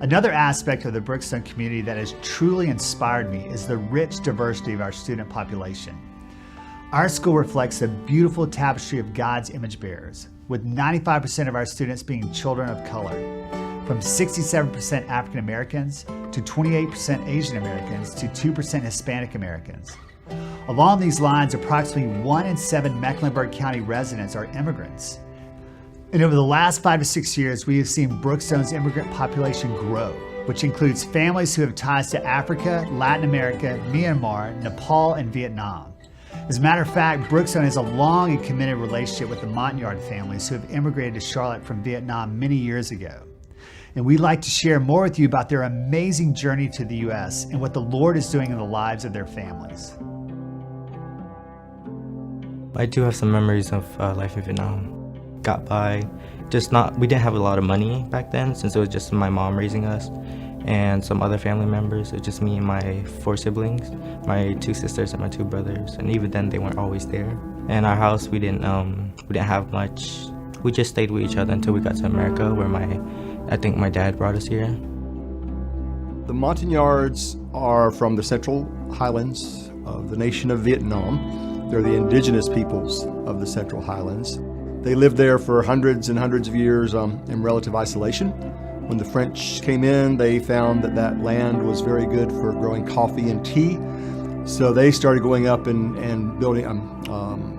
Another aspect of the Brookstone community that has truly inspired me is the rich diversity of our student population. Our school reflects a beautiful tapestry of God's image bearers, with 95% of our students being children of color, from 67% African Americans to 28% Asian Americans to 2% Hispanic Americans. Along these lines, approximately 1 in 7 Mecklenburg County residents are immigrants. And over the last 5 to 6 years, we have seen Brookstone's immigrant population grow, which includes families who have ties to Africa, Latin America, Myanmar, Nepal, and Vietnam. As a matter of fact, Brookstone has a long and committed relationship with the Montagnard families who have immigrated to Charlotte from Vietnam many years ago. And we'd like to share more with you about their amazing journey to the U.S. and what the Lord is doing in the lives of their families. I do have some memories of life in Vietnam. Got by, we didn't have a lot of money back then since it was just my mom raising us and some other family members. It was just me and my 4 siblings, my 2 sisters and my 2 brothers, and even then they weren't always there. And our house, we didn't have much. We just stayed with each other until we got to America, where I think my dad brought us here. The Montagnards are from the Central Highlands of the nation of Vietnam. They're the indigenous peoples of the Central Highlands. They lived there for hundreds and hundreds of years in relative isolation. When the French came in, they found that land was very good for growing coffee and tea. So they started going up and building,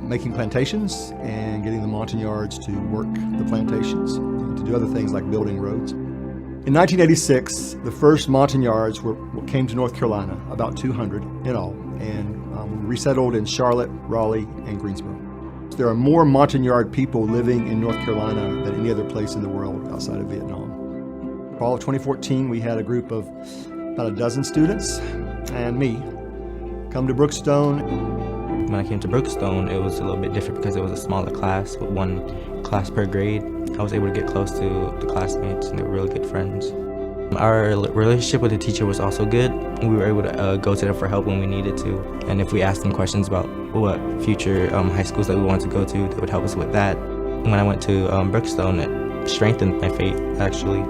making plantations and getting the Montagnards to work the plantations, to do other things like building roads. In 1986, the first Montagnards came to North Carolina, about 200 in all, and resettled in Charlotte, Raleigh, and Greensboro. There are more Montagnard people living in North Carolina than any other place in the world outside of Vietnam. Fall of 2014, we had a group of about a dozen students and me come to Brookstone. When I came to Brookstone, it was a little bit different because it was a smaller class with 1 class per grade. I was able to get close to the classmates and they were really good friends. Our relationship with the teacher was also good. We were able to go to them for help when we needed to. And if we asked them questions about what future high schools that we wanted to go to, they would help us with that. When I went to Brookstone, it strengthened my faith, actually.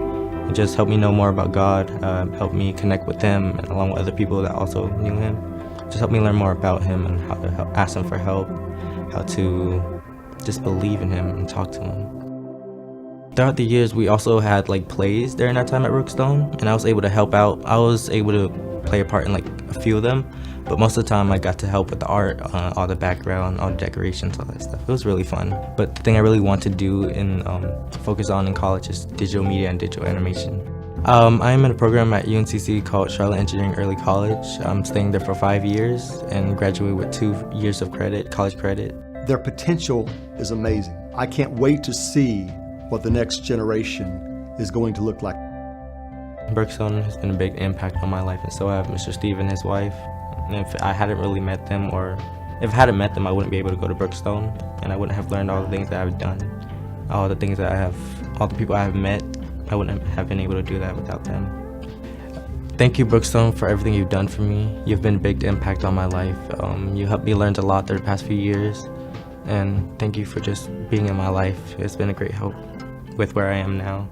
It just helped me know more about God, helped me connect with Him, and along with other people that also knew Him. Just helped me learn more about Him and how to ask Him for help, how to just believe in Him and talk to Him. Throughout the years, we also had plays during our time at Brookstone, and I was able to help out. I was able to play a part in a few of them, but most of the time I got to help with the art, all the background, all the decorations, all that stuff. It was really fun. But the thing I really want to do and focus on in college is digital media and digital animation. I'm in a program at UNCC called Charlotte Engineering Early College. I'm staying there for 5 years and graduate with 2 years of college credit. Their potential is amazing. I can't wait to see what the next generation is going to look like. Brookstone has been a big impact on my life, and so have Mr. Steve and his wife. And if I hadn't really met them, or if I hadn't met them, I wouldn't be able to go to Brookstone, and I wouldn't have learned all the things that I've done, all the things that all the people I have met. I wouldn't have been able to do that without them. Thank you, Brookstone, for everything you've done for me. You've been a big impact on my life. You helped me learn a lot through the past few years, and thank you for just being in my life. It's been a great help with where I am now.